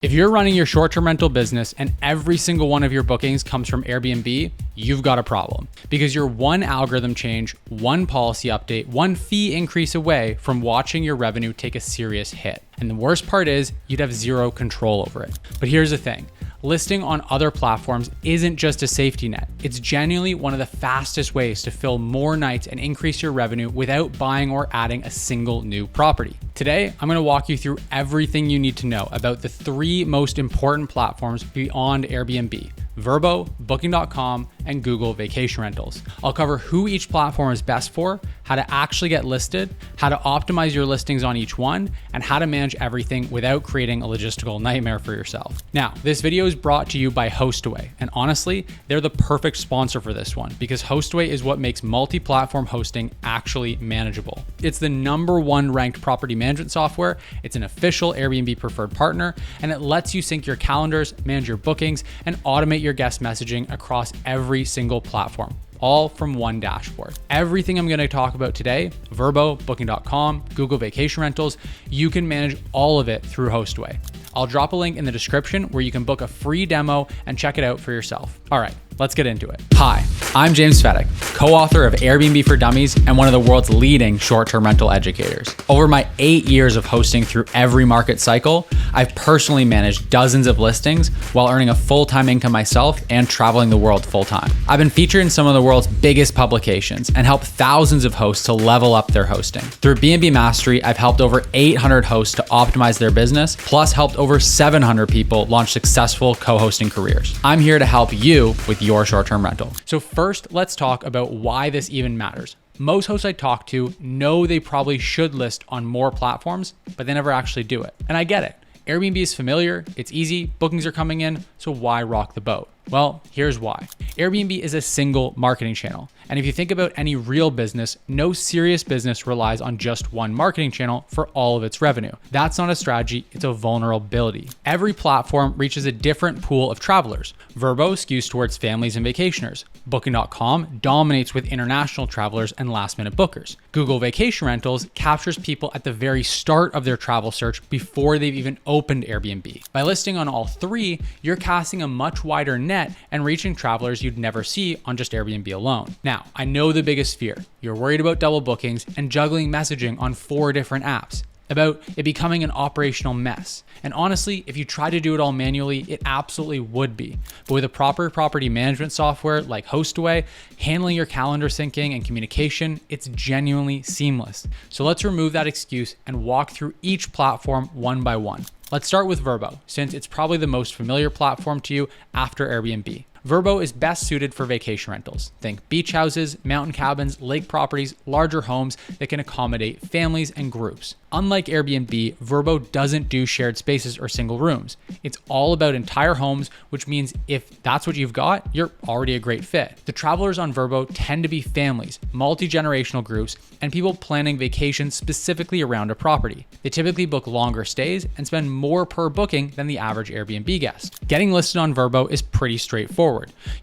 If you're running your short-term rental business and every single one of your bookings comes from Airbnb, you've got a problem because you're one algorithm change, one policy update, one fee increase away from watching your revenue take a serious hit. And the worst part is you'd have zero control over it. But here's the thing. Listing on other platforms isn't just a safety net. It's genuinely one of the fastest ways to fill more nights and increase your revenue without buying or adding a single new property. Today, I'm gonna walk you through everything you need to know about the 3 most important platforms beyond Airbnb: Vrbo, Booking.com, and Google Vacation Rentals. I'll cover who each platform is best for, how to actually get listed, how to optimize your listings on each one, and how to manage everything without creating a logistical nightmare for yourself. Now, this video is brought to you by Hostaway, and honestly, they're the perfect sponsor for this one because Hostaway is what makes multi-platform hosting actually manageable. It's the #1 ranked property management software, it's an official Airbnb preferred partner, and it lets you sync your calendars, manage your bookings, and automate your guest messaging across every single platform, all from one dashboard. Everything I'm going to talk about today, Vrbo, Booking.com, Google Vacation Rentals, you can manage all of it through Hostaway. I'll drop a link in the description where you can book a free demo and check it out for yourself. All right, let's get into it. Hi, I'm James Fedek, co-author of Airbnb for Dummies and one of the world's leading short-term rental educators. Over my 8 years of hosting through every market cycle, I've personally managed dozens of listings while earning a full-time income myself and traveling the world full-time. I've been featured in some of the world's biggest publications and helped thousands of hosts to level up their hosting. Through B&B Mastery, I've helped over 800 hosts to optimize their business, plus helped over 700 people launch successful co-hosting careers. I'm here to help you with your short-term rental. So first, let's talk about why this even matters. Most hosts I talk to know they probably should list on more platforms, but they never actually do it. And I get it. Airbnb is familiar, it's easy, bookings are coming in, so why rock the boat? Well, here's why. Airbnb is a single marketing channel. And if you think about any real business, no serious business relies on just one marketing channel for all of its revenue. That's not a strategy, it's a vulnerability. Every platform reaches a different pool of travelers. Vrbo skews towards families and vacationers. Booking.com dominates with international travelers and last-minute bookers. Google Vacation Rentals captures people at the very start of their travel search before they've even opened Airbnb. By listing on all 3, you're casting a much wider net and reaching travelers you'd never see on just Airbnb alone. Now, I know the biggest fear. You're worried about double bookings and juggling messaging on 4 different apps, about it becoming an operational mess. And honestly, if you try to do it all manually, it absolutely would be. But with a proper property management software like Hostaway, handling your calendar syncing and communication, it's genuinely seamless. So let's remove that excuse and walk through each platform one by one. Let's start with Vrbo, since it's probably the most familiar platform to you after Airbnb. Vrbo is best suited for vacation rentals. Think beach houses, mountain cabins, lake properties, larger homes that can accommodate families and groups. Unlike Airbnb, Vrbo doesn't do shared spaces or single rooms. It's all about entire homes, which means if that's what you've got, you're already a great fit. The travelers on Vrbo tend to be families, multi-generational groups, and people planning vacations specifically around a property. They typically book longer stays and spend more per booking than the average Airbnb guest. Getting listed on Vrbo is pretty straightforward.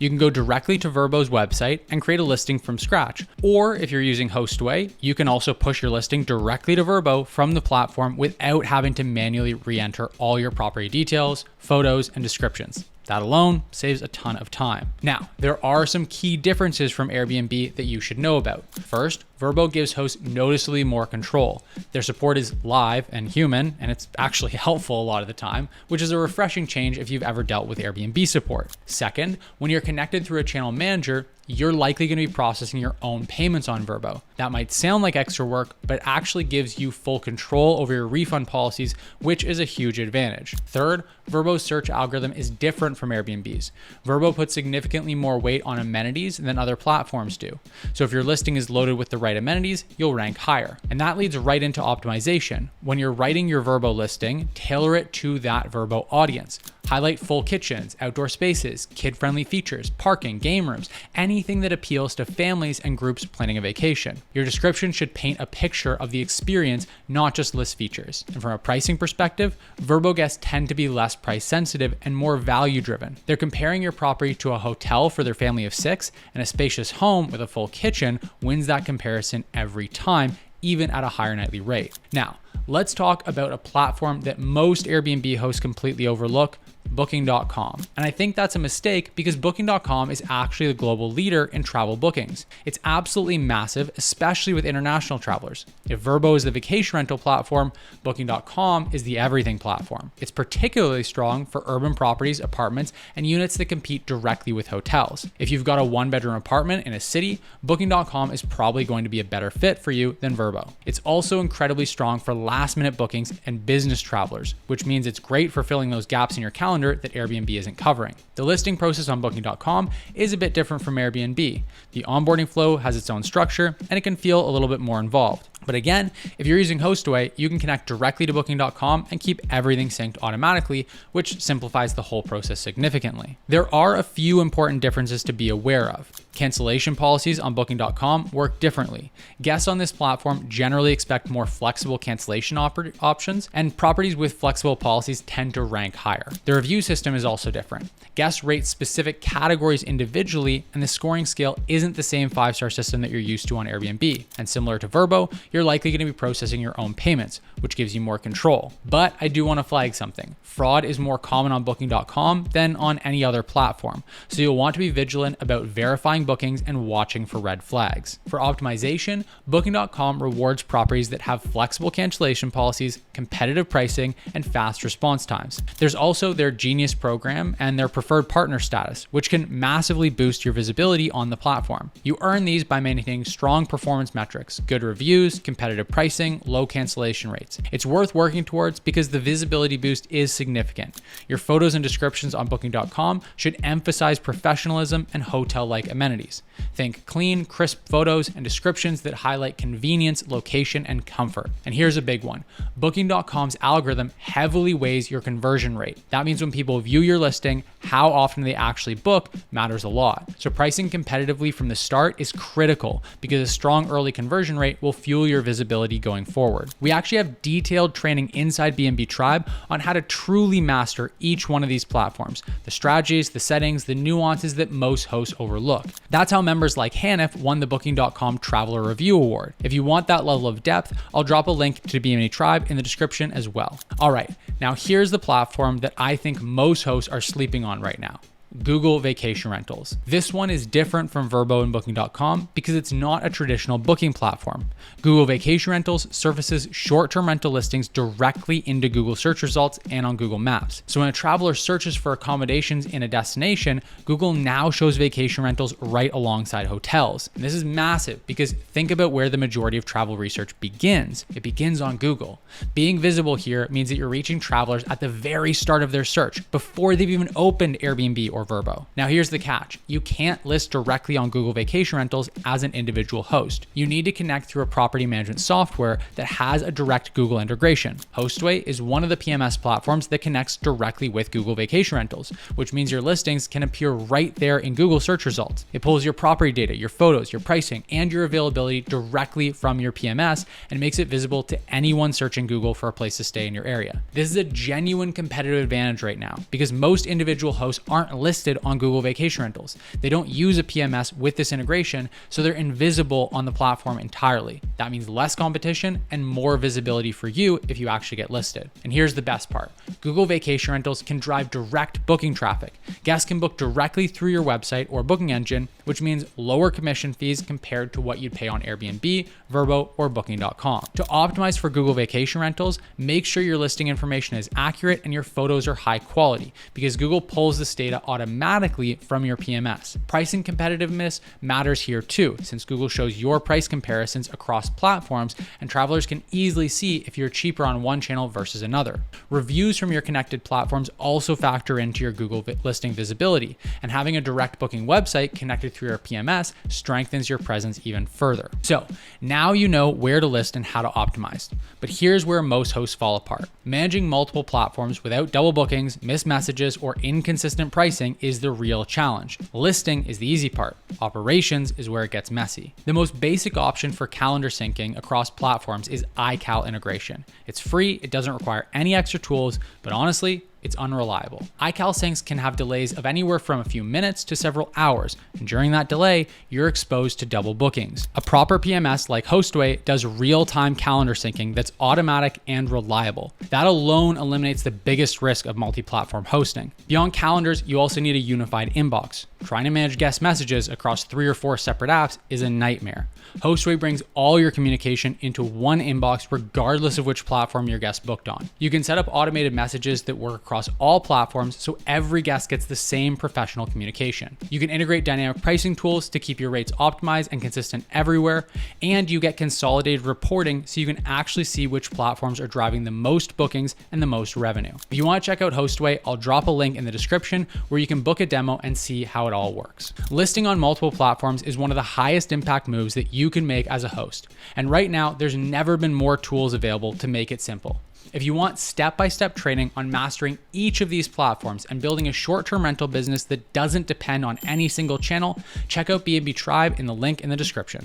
You can go directly to Vrbo's website and create a listing from scratch. Or if you're using Hostaway, you can also push your listing directly to Vrbo from the platform without having to manually re-enter all your property details, photos, and descriptions. That alone saves a ton of time. Now, there are some key differences from Airbnb that you should know about. First, Vrbo gives hosts noticeably more control. Their support is live and human, and it's actually helpful a lot of the time, which is a refreshing change if you've ever dealt with Airbnb support. Second, when you're connected through a channel manager, you're likely going to be processing your own payments on Vrbo. That might sound like extra work, but it actually gives you full control over your refund policies, which is a huge advantage. Third, Vrbo's search algorithm is different from Airbnb's. Vrbo puts significantly more weight on amenities than other platforms do. So if your listing is loaded with the right amenities, you'll rank higher. And that leads right into optimization. When you're writing your Vrbo listing, tailor it to that Vrbo audience. Highlight full kitchens, outdoor spaces, kid-friendly features, parking, game rooms, anything that appeals to families and groups planning a vacation. Your description should paint a picture of the experience, not just list features. And from a pricing perspective, Vrbo guests tend to be less price sensitive and more value driven. They're comparing your property to a hotel for their family of 6, and a spacious home with a full kitchen wins that comparison every time, even at a higher nightly rate. Now, Let's talk about a platform that most Airbnb hosts completely overlook, Booking.com. And I think that's a mistake because Booking.com is actually the global leader in travel bookings. It's absolutely massive, especially with international travelers. If Vrbo is the vacation rental platform, Booking.com is the everything platform. It's particularly strong for urban properties, apartments, and units that compete directly with hotels. If you've got a one-bedroom apartment in a city, Booking.com is probably going to be a better fit for you than Vrbo. It's also incredibly strong for last-minute bookings and business travelers, which means it's great for filling those gaps in your calendar that Airbnb isn't covering. The listing process on Booking.com is a bit different from Airbnb. The onboarding flow has its own structure, and it can feel a little bit more involved. But again, if you're using Hostaway, you can connect directly to Booking.com and keep everything synced automatically, which simplifies the whole process significantly. There are a few important differences to be aware of. Cancellation policies on Booking.com work differently. Guests on this platform generally expect more flexible cancellation options, and properties with flexible policies tend to rank higher. The review system is also different. Guests rate specific categories individually, and the scoring scale isn't the same 5-star system that you're used to on Airbnb. And similar to Vrbo, you're likely going to be processing your own payments, which gives you more control. But I do want to flag something. Fraud is more common on Booking.com than on any other platform, so you'll want to be vigilant about verifying bookings and watching for red flags. For optimization, Booking.com rewards properties that have flexible cancellation policies, competitive pricing, and fast response times. There's also their Genius program and their preferred partner status, which can massively boost your visibility on the platform. You earn these by maintaining strong performance metrics, good reviews, competitive pricing, low cancellation rates. It's worth working towards because the visibility boost is significant. Your photos and descriptions on Booking.com should emphasize professionalism and hotel-like amenities. Think clean, crisp photos and descriptions that highlight convenience, location, and comfort. And here's a big one. Booking.com's algorithm heavily weighs your conversion rate. That means when people view your listing, how often they actually book matters a lot. So pricing competitively from the start is critical because a strong early conversion rate will fuel your visibility going forward. We actually have detailed training inside B&B Tribe on how to truly master each one of these platforms, the strategies, the settings, the nuances that most hosts overlook. That's how members like Hanif won the Booking.com Traveler Review Award. If you want that level of depth, I'll drop a link to B&B Tribe in the description as well. All right, now here's the platform that I think most hosts are sleeping on right now. Google Vacation Rentals. This one is different from Vrbo and Booking.com because it's not a traditional booking platform. Google Vacation Rentals surfaces short-term rental listings directly into Google search results and on Google Maps. So when a traveler searches for accommodations in a destination, Google now shows vacation rentals right alongside hotels. And this is massive because think about where the majority of travel research begins. It begins on Google. Being visible here means that you're reaching travelers at the very start of their search before they've even opened Airbnb or Vrbo. Now here's the catch. You can't list directly on Google Vacation Rentals as an individual host. You need to connect through a property management software that has a direct Google integration. Hostaway is one of the PMS platforms that connects directly with Google Vacation Rentals, which means your listings can appear right there in Google search results. It pulls your property data, your photos, your pricing, and your availability directly from your PMS and makes it visible to anyone searching Google for a place to stay in your area. This is a genuine competitive advantage right now because most individual hosts aren't listed on Google Vacation Rentals. They don't use a PMS with this integration, so they're invisible on the platform entirely. That means less competition and more visibility for you if you actually get listed. And here's the best part. Google Vacation Rentals can drive direct booking traffic. Guests can book directly through your website or booking engine, which means lower commission fees compared to what you'd pay on Airbnb, Vrbo, or Booking.com. To optimize for Google Vacation Rentals, make sure your listing information is accurate and your photos are high quality because Google pulls this data automatically from your PMS. Pricing competitiveness matters here too, since Google shows your price comparisons across platforms and travelers can easily see if you're cheaper on one channel versus another. Reviews from your connected platforms also factor into your Google listing visibility, and having a direct booking website connected through your PMS strengthens your presence even further. So now you know where to list and how to optimize. But here's where most hosts fall apart. Managing multiple platforms without double bookings, missed messages, or inconsistent pricing is the real challenge. Listing is the easy part. Operations is where it gets messy. The most basic option for calendar syncing across platforms is iCal integration. It's free, it doesn't require any extra tools, but honestly, it's unreliable. iCal syncs can have delays of anywhere from a few minutes to several hours, and during that delay, you're exposed to double bookings. A proper PMS like Hostaway does real-time calendar syncing that's automatic and reliable. That alone eliminates the biggest risk of multi-platform hosting. Beyond calendars, you also need a unified inbox. Trying to manage guest messages across 3 or 4 separate apps is a nightmare. Hostaway brings all your communication into one inbox regardless of which platform your guest booked on. You can set up automated messages that work across all platforms so every guest gets the same professional communication. You can integrate dynamic pricing tools to keep your rates optimized and consistent everywhere, and you get consolidated reporting so you can actually see which platforms are driving the most bookings and the most revenue. If you want to check out Hostaway, I'll drop a link in the description where you can book a demo and see how it all works. Listing on multiple platforms is one of the highest impact moves that you can make as a host. And right now, there's never been more tools available to make it simple. If you want step-by-step training on mastering each of these platforms and building a short-term rental business that doesn't depend on any single channel, check out B&B Tribe in the link in the description.